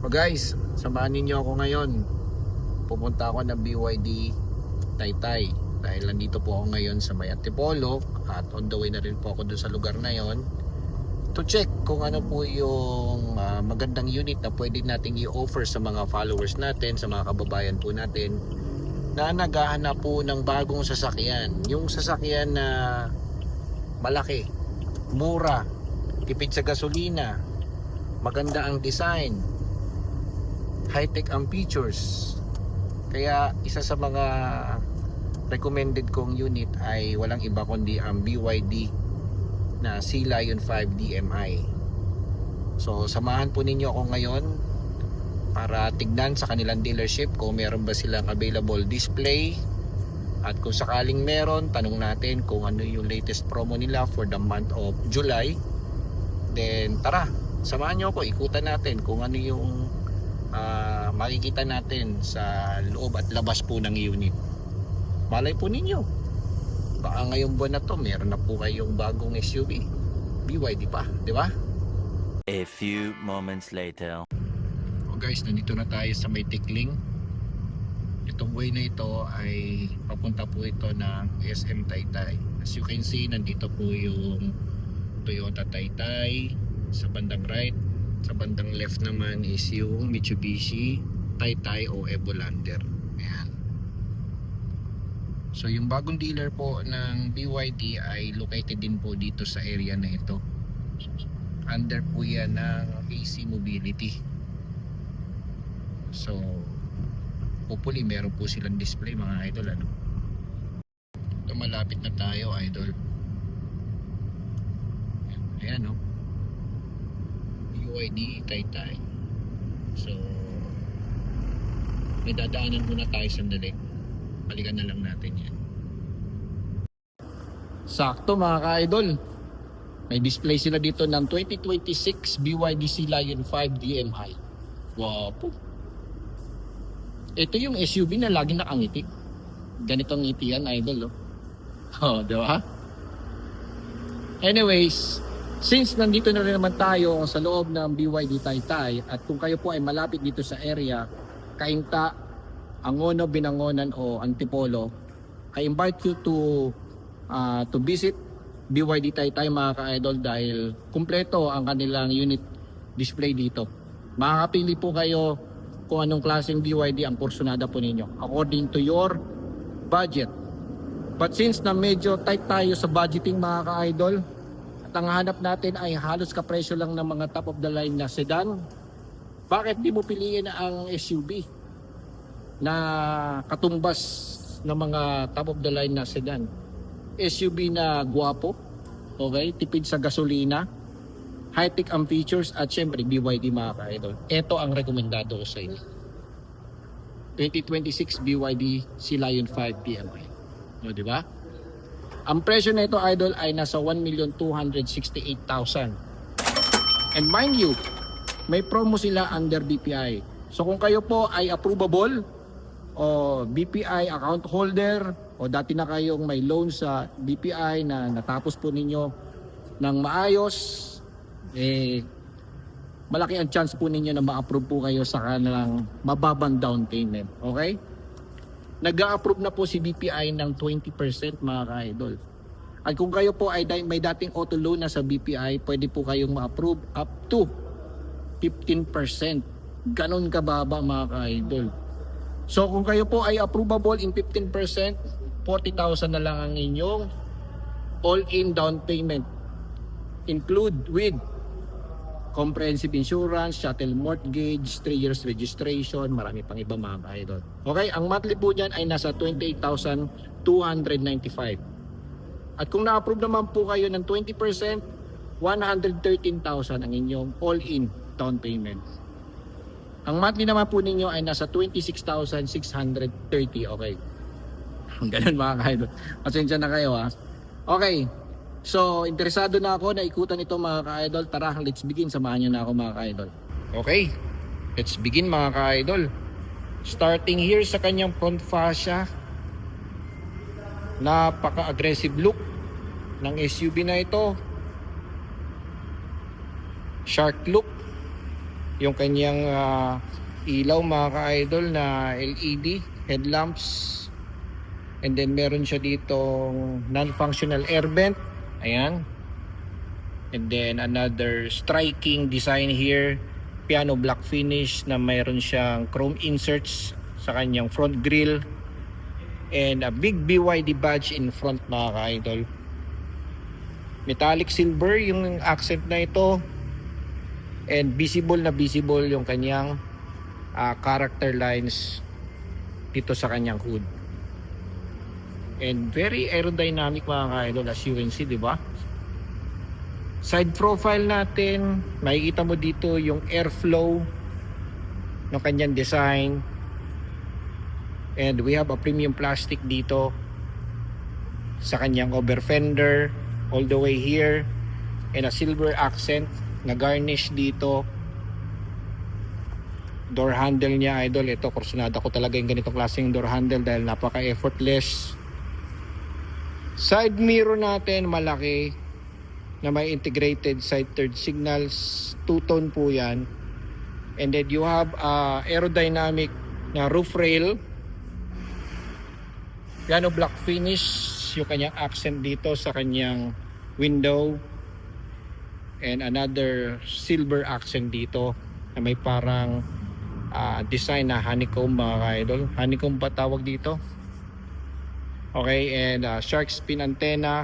So guys, samahan ninyo ako ngayon. Pupunta ako ng BYD Taytay dahil nandito po ako ngayon sa may Antipolo at on the way na rin po ako dun sa lugar na yon to check kung ano po yung magandang unit na pwede nating i-offer sa mga followers natin, sa mga kababayan po natin na naghahanap po ng bagong sasakyan. Yung sasakyan na malaki, mura, tipid sa gasolina, maganda ang design, high-tech ang features. Kaya isa sa mga recommended kong unit ay walang iba kundi ang BYD na Sea Lion 5 DMI. So samahan po ninyo ako ngayon para tignan sa kanilang dealership kung meron ba silang available display, at kung sakaling meron, tanong natin kung ano yung latest promo nila for the month of July. Then tara, samahan nyo ako, ikutan natin kung ano yung makikita natin sa loob at labas po ng unit. Malay po ninyo, baka ngayong buwan na to meron na po kayong bagong SUV BYD pa, di ba? A few moments later. O guys, nandito na tayo sa may Tikling. Itong way na ito ay papunta po ito ng SM Taytay. As you can see, nandito po yung Toyota Taytay sa bandang right. Sa bandang left naman is yung Mitsubishi Taytay o Evolander. Ayan. So yung bagong dealer po ng BYD ay located din po dito sa area na ito. Under po yan ng AC Mobility. So hopefully meron po silang display mga idol, ano. So malapit na tayo, idol. Ayan, no. BYD Taytay. So may dadaanan muna tayo sandali. Balikan na lang natin yan. Sakto mga ka-idol, may display sila dito ng 2026 BYD Sea Lion 5 DMI. Wow po. Ito yung SUV na lagi nakangiti. Ganitong ngiti yan, idol, oh. Oh, diba? Anyways, since nandito na rin naman tayo sa loob ng BYD Taytay, at kung kayo po ay malapit dito sa area, Cainta, Angono, Binangonan o Antipolo, I invite you to visit BYD Taytay mga ka-idol dahil kumpleto ang kanilang unit display dito. Makakapili po kayo kung anong klaseng BYD ang porsyonada po ninyo according to your budget. But since na medyo tight tayo sa budgeting mga ka-idol, at ang hanap natin ay halos kapresyo lang ng mga top of the line na sedan, bakit di mo piliin ang SUV na katumbas ng mga top of the line na sedan? SUV na guwapo, okay, tipid sa gasolina, high-tech ang features, at syempre BYD mga ka-idol. Ito ang rekomendado ko sa inyo. 2026 BYD Sea Lion 5 DMI. O, di ba? Ang presyo na ito, idol, ay nasa 1,268,000. And mind you, may promo sila under BPI. So kung kayo po ay approvable o BPI account holder o dati na kayong may loan sa BPI na natapos po ninyo ng maayos, malaki ang chance po ninyo na ma-approve po kayo sa kanilang mababang down payment. Okay? Nag-a-approve na po si BPI ng 20% mga ka-idol. At kung kayo po ay may dating auto loan na sa BPI, pwede po kayong ma-approve up to 15%. Ganon kababa mga ka-idol. So kung kayo po ay approvable in 15%, 40,000 na lang ang inyong all-in down payment. Include with comprehensive insurance, shuttle mortgage, 3 years registration, marami pang iba mga ka-idol. Okay, ang monthly po dyan ay nasa 28,295. At kung na-approve naman po kayo ng 20%, 113,000 ang inyong all-in down payment. Ang monthly naman po ninyo ay nasa 26,630. Okay. Ganun mga ka-idol. Pasensya na kayo ha. Okay. So, interesado na ako na ikutan ito mga ka-idol. Tara, let's begin. Samahan nyo na ako mga ka-idol. Okay. Let's begin mga ka-idol. Starting here sa kanyang front fascia. Napaka-aggressive look ng SUV na ito. Shark look. yung kanyang ilaw mga ka-idol na LED headlamps. And then meron siya ditong non-functional air vent. Ayan. And then another striking design here, piano black finish na mayroon siyang chrome inserts sa kanyang front grille. And a big BYD badge in front mga ka-idol. Metallic silver yung accent na ito. And visible na visible yung kanyang character lines dito sa kanyang hood. And very aerodynamic mga ka-idol, as you can see, di ba? Side profile natin, makikita mo dito yung airflow ng kanyang design. And we have a premium plastic dito sa kanyang over fender all the way here, and a silver accent na garnish dito. Door handle niya, idol, ito kursunada ko talaga yung ganitong klaseng door handle dahil napaka effortless. Side mirror natin malaki na may integrated side third signals, two-tone po yan. And then you have aerodynamic na roof rail, piano black finish yung kanyang accent dito sa kanyang window, and another silver accent dito na may parang design na honeycomb mga ka-idol. Honeycomb ba tawag dito? Okay, and shark fin antenna,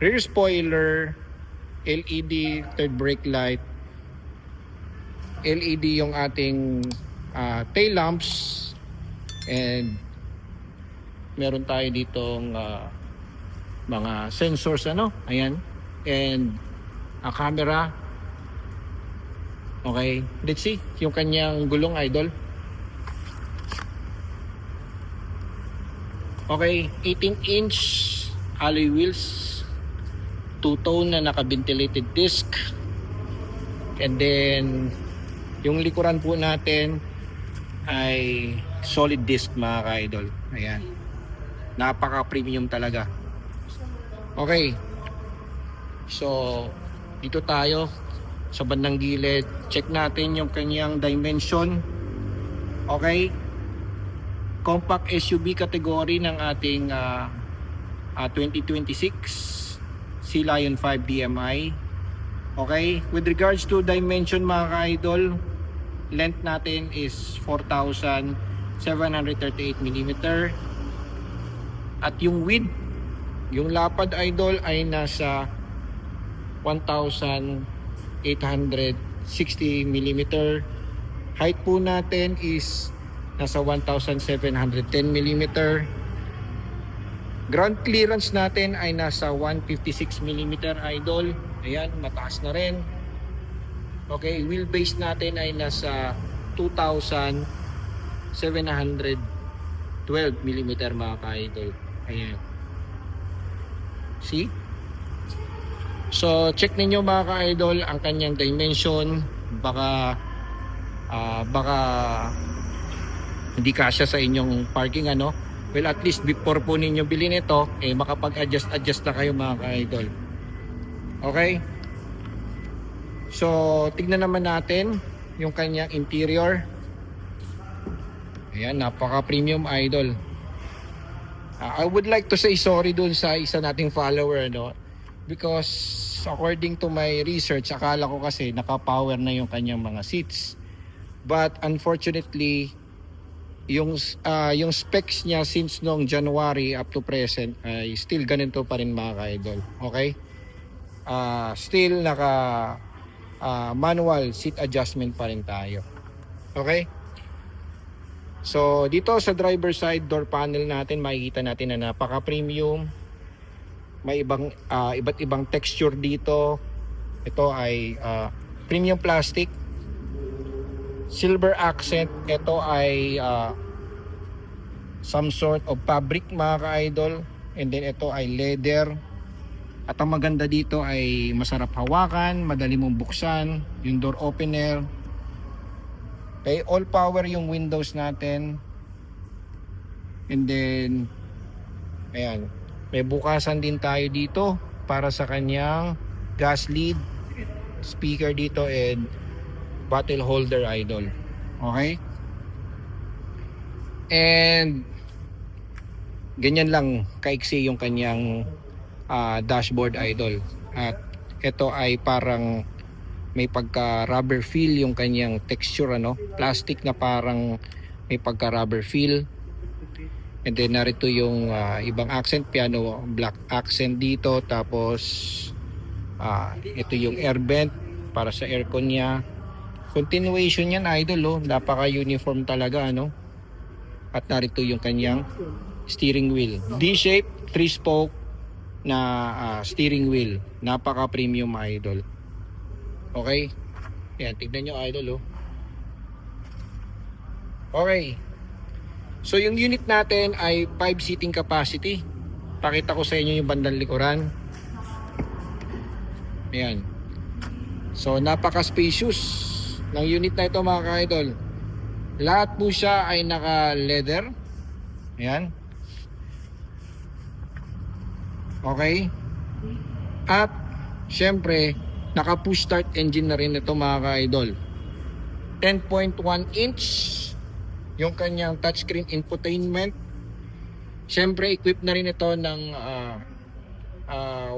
rear spoiler, LED third brake light, LED yung ating tail lamps, and meron tayo ditong mga sensors ayan, and a camera. Okay, let's see yung kanyang gulong, idol. Okay, 18-inch alloy wheels, two-tone na naka-ventilated disc. And then yung likuran po natin ay solid disc mga ka-idol. Ayan, napaka-premium talaga. Okay, so dito tayo sa bandang gilid, check natin yung kanyang dimension. Okay, compact SUV category ng ating 2026 Sea Lion 5 DMI. Okay, with regards to dimension mga ka-idol, length natin is 4,738 mm. At yung width, yung lapad, idol, ay nasa 1,860 mm. Height po natin is nasa 1,710 mm. Ground clearance natin ay nasa 156 mm, idol. Ayan, mataas na rin. Okay, wheelbase natin ay nasa 2,712 mm mga ka-idol. Ayan. See? So, check ninyo mga ka-idol ang kanyang dimension. Baka hindi kasya sa inyong parking Well, at least before po ninyo bilhin ito, makapag-adjust na kayo mga ka-idol. Okay? So, tignan naman natin yung kanyang interior. Ayan, napaka-premium, idol. I would like to say sorry dun sa isa nating follower, because according to my research, akala ko kasi naka-power na yung kanyang mga seats. But unfortunately, yung specs niya since noong January up to present ay still ganito pa rin mga ka-idol. Okay? Still naka manual seat adjustment pa rin tayo. Okay? So dito sa driver side door panel natin, makikita natin na napaka-premium. May iba't ibang texture dito. Ito ay premium plastic, silver accent. Ito ay some sort of fabric mga ka-idol, and then ito ay leather. At ang maganda dito ay masarap hawakan, madali mong buksan yung door opener. Okay, all power yung windows natin. And then ayan, may bukasan din tayo dito para sa kanyang gas lead, speaker dito, and bottle holder, idol. Okay? And ganyan lang kaiksi yung kanyang dashboard, idol. At ito ay parang may pagka rubber feel yung kanyang texture, ano, plastic na parang may pagka rubber feel. And then narito yung ibang accent, piano black accent dito, tapos ito yung air vent para sa aircon niya. Continuation yan, idol, oh. Napaka uniform talaga, ano. At narito yung kanyang steering wheel, D-shape 3-spoke na steering wheel. Napaka premium, idol. Okay, yan, tignan nyo, idol, oh. Okay, so yung unit natin ay 5 seating capacity. Pakita ko sa inyo yung bandang likuran. Ayan, so napaka spacious ng unit na ito, mga ka-idol. Lahat po siya ay naka leather. Ayan, okay. At syempre naka push start engine na rin ito, mga ka-idol. 10.1 inch yung kanyang touchscreen infotainment. Syempre equipped na rin ito ng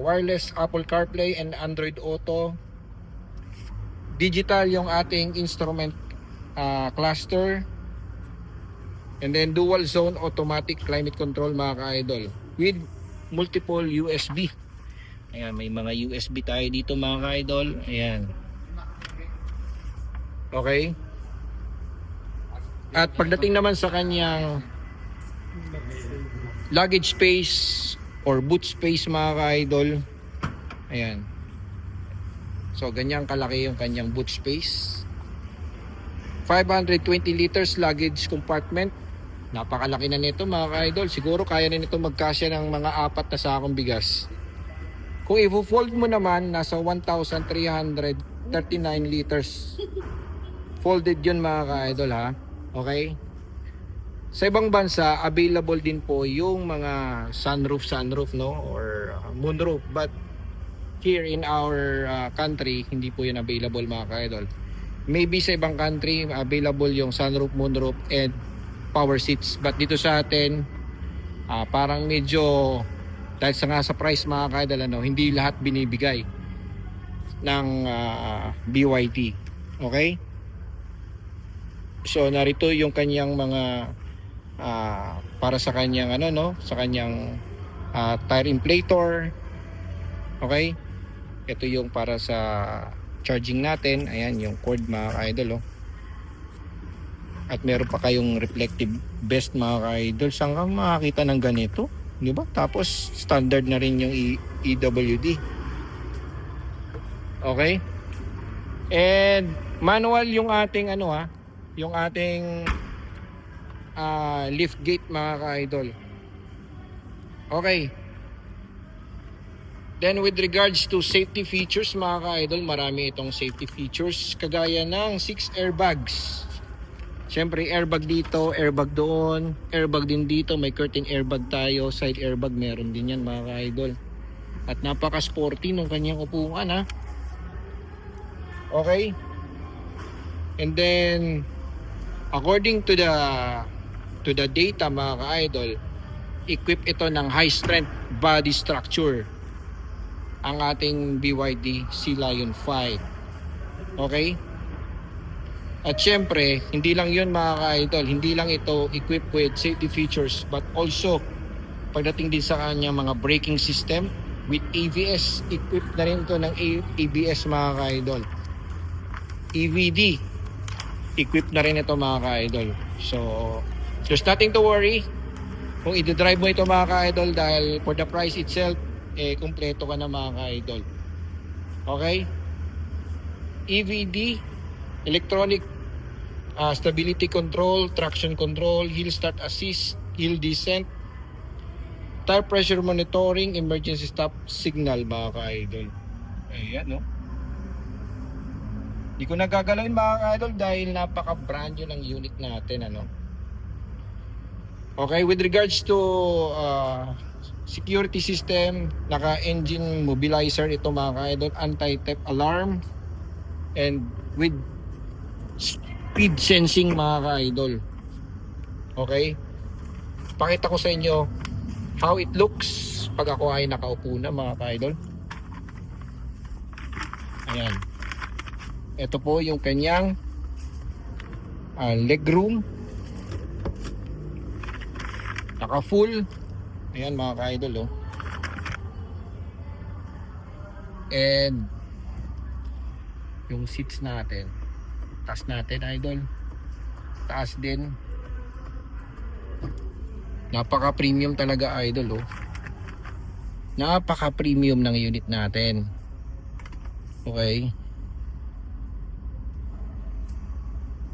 wireless Apple CarPlay and Android Auto. Digital yung ating instrument cluster. And then dual zone automatic climate control, mga ka-idol, with multiple USB. Ayan, may mga USB tayo dito, mga ka-idol. Ayan. Okay. At pagdating naman sa kanyang luggage space or boot space, mga ka-idol, ayan. So ganyan kalaki yung kanyang boot space. 520 liters luggage compartment. Napakalaki na nito, mga ka-idol. Siguro kaya na nito magkasya ng mga 4 na sakong bigas. Kung i-fold mo naman, nasa 1,339 liters. Folded yun, mga ka-idol, ha? Okay? Sa ibang bansa, available din po yung mga sunroof, no? Or moonroof. But here in our country, hindi po yun available, mga ka-idol. Maybe sa ibang country, available yung sunroof, moonroof, and power seats. But dito sa atin, parang medyo, dahil sa price, mga ka-idol, ano, hindi lahat binibigay ng BYD. Okay? So narito yung kanyang mga para sa kanyang sa kanyang tire inflator. Okay? Ito yung para sa charging natin. Ayan yung cord, mga ka-idol, oh. At meron pa kayong reflective vest, mga ka-idol. Saan ka makakita ng ganito? Di ba? Tapos standard na rin yung EWD. Okay? And manual yung ating yung ating lift gate, mga ka-idol. Okay. Then with regards to safety features, mga ka-idol, marami itong safety features kagaya ng 6 airbags. Siyempre airbag dito, airbag doon, airbag din dito, may curtain airbag tayo, side airbag meron din yan, mga ka-idol. At napaka-sporty nung kanyang upuan, ha. Okay? And then according to the data, mga ka-idol, equip ito ng high strength body structure ang ating BYD Sea Lion 5. Okay? At syempre, hindi lang yun, mga ka-idol, hindi lang ito equipped with safety features, but also pagdating din sa kanya mga braking system with ABS. Equipped na rin ito ng ABS, mga ka-idol. EVD, equipped na rin ito, mga ka-idol. So there's nothing to worry kung i-drive mo ito, mga ka-idol, dahil for the price itself, kumpleto ka na, mga ka-idol. Okay? EVD, electronic stability control, traction control, hill start assist, hill descent, tire pressure monitoring, emergency stop signal, mga ka-idol. Ayan, no? Di ko nagagalawin, mga ka-idol, dahil napaka-brand yun ng unit natin, ano. Okay, with regards to security system, naka-engine mobilizer ito, mga ka-idol, anti-theft alarm, and with speed sensing mga ka-idol. Okay? Pakita ko sa inyo how it looks pag ako ay nakaupo na mga ka-idol. Ayan. Ito po yung kanyang legroom. Naka full. Ayan mga ka-idol, oh. And yung seats natin, taas natin, idol, taas din. Napaka premium talaga, idol, oh. Napaka premium ng unit natin. Okay.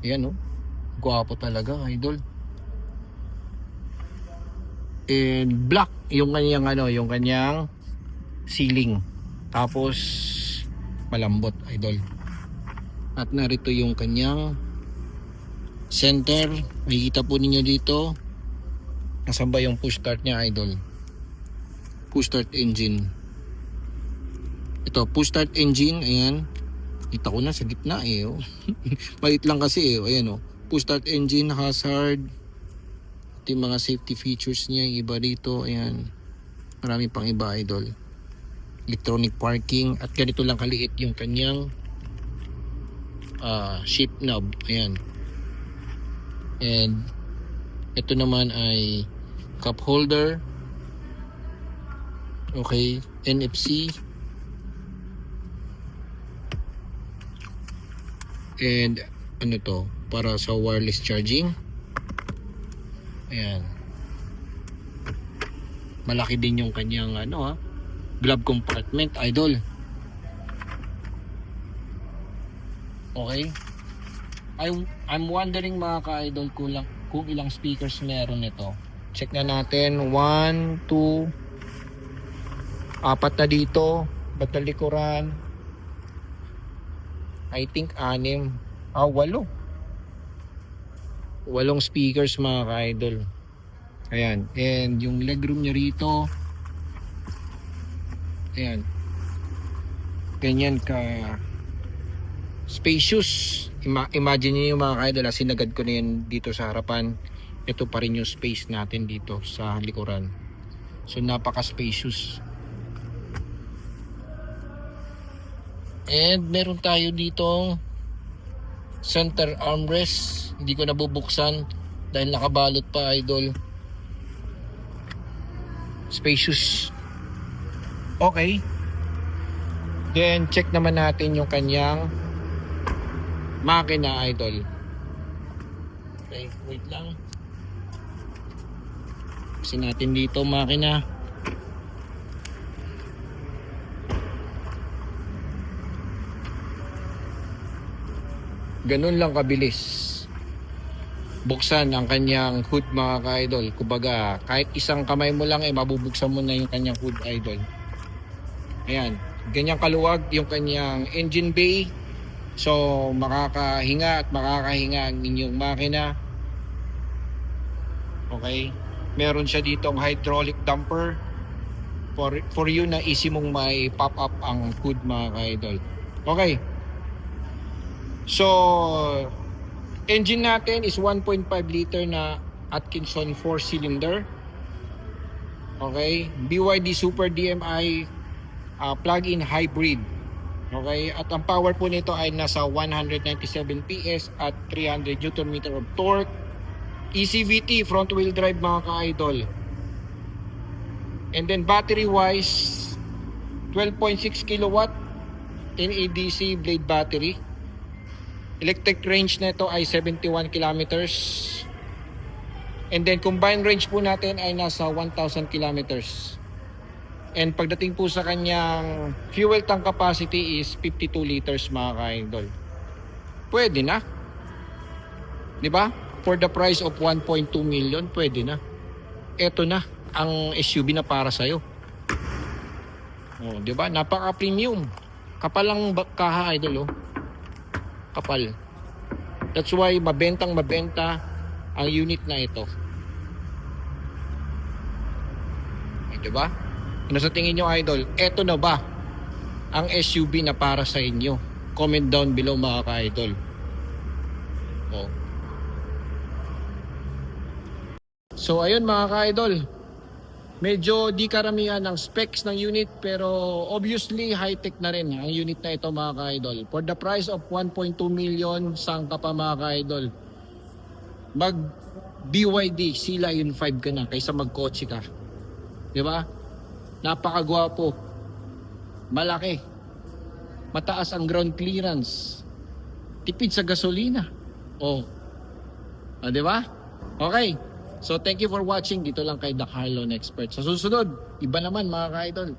Ayan, oh. Gwapo talaga, idol. And black yung kanyang yung kanyang ceiling. Tapos malambot, idol. At narito yung kanyang center. Makikita po ninyo dito. Nasaan ba yung push start niya, idol? Push start engine. Ito, push start engine. Ayan. Kita ko na sa gitna eh. Oh. Maliit lang kasi eh. Ayan, oh. Push start engine, hazard. Ito yung mga safety features niya. Iba dito. Ayan. Marami pang iba, idol. Electronic parking. At ganito lang kaliit yung kanyang shift knob. Ayan. And ito naman ay cup holder. Okay. NFC. And ano to? Para sa wireless charging. Ayan. Malaki din yung kanyang glove compartment, idol. Okay. I'm wondering mga ka-idol kung ilang speakers meron nito. Check na natin. 1, 2, 4 na dito. Batalikuran. I think 6. 8. 8 speakers mga ka-idol. Ayan. And yung legroom niya rito. Ayan. Ganyan ka spacious. Imagine niyo yung mga ka-idol, sinagad ko na yan dito sa harapan. Ito pa rin yung space natin dito sa likuran. So napaka spacious. And meron tayo dito center armrest. Hindi ko nabubuksan dahil nakabalot pa, idol. Spacious. Okay. Then check naman natin yung kanyang makina, idol. Okay, wait lang. Kasi natin dito makina. Ganun lang kabilis buksan ang kanyang hood mga ka-idol. Kumbaga, kahit isang kamay mo lang mabubuksan mo na yung kanyang hood, idol. Ayan, ganyang kaluwag yung kanyang engine bay. So makakahinga at makakahinga ang inyong makina. Okay, meron siya ditong hydraulic damper for you na easy mong may pop up ang hood mga ka-idol. Okay, so engine natin is 1.5 liter na Atkinson 4-cylinder. Okay, BYD Super DMI plug-in hybrid. Okay, at ang power po nito ay nasa 197 PS at 300 Nm of torque. ECVT front wheel drive mga ka-idol. And then battery wise, 12.6 kilowatt NADC blade battery. Electric range nito ay 71 kilometers. And then combined range po natin ay nasa 1,000 kilometers. And pagdating po sa kanyang fuel tank capacity is 52 liters mga ka-idol. Pwede na. 'Di ba? For the price of 1.2 million, pwede na. Ito na ang SUV na para sa iyo. Oh, 'di ba? Napaka-premium. Kapal lang kaha, idol, oh. Kapal. That's why mabenta ang unit na ito. Di ba? Ano sa tingin nyo, idol? Eto na ba ang SUV na para sa inyo? Comment down below mga ka-idol. Oh. So ayun mga ka-idol, medyo di karamihan ng specs ng unit pero obviously high-tech na rin ang unit na ito mga ka-idol. For the price of 1.2 million, saan ka pa mga ka-idol? Mag BYD Sea Lion 5 ka na kaysa magkotse ka. Di ba? Napakagwapo. Malaki. Mataas ang ground clearance. Tipid sa gasolina. Oh. Ah, di ba? Okay. So thank you for watching. Dito lang kay The Car Loan Expert. Sa susunod, iba naman mga ka-idol.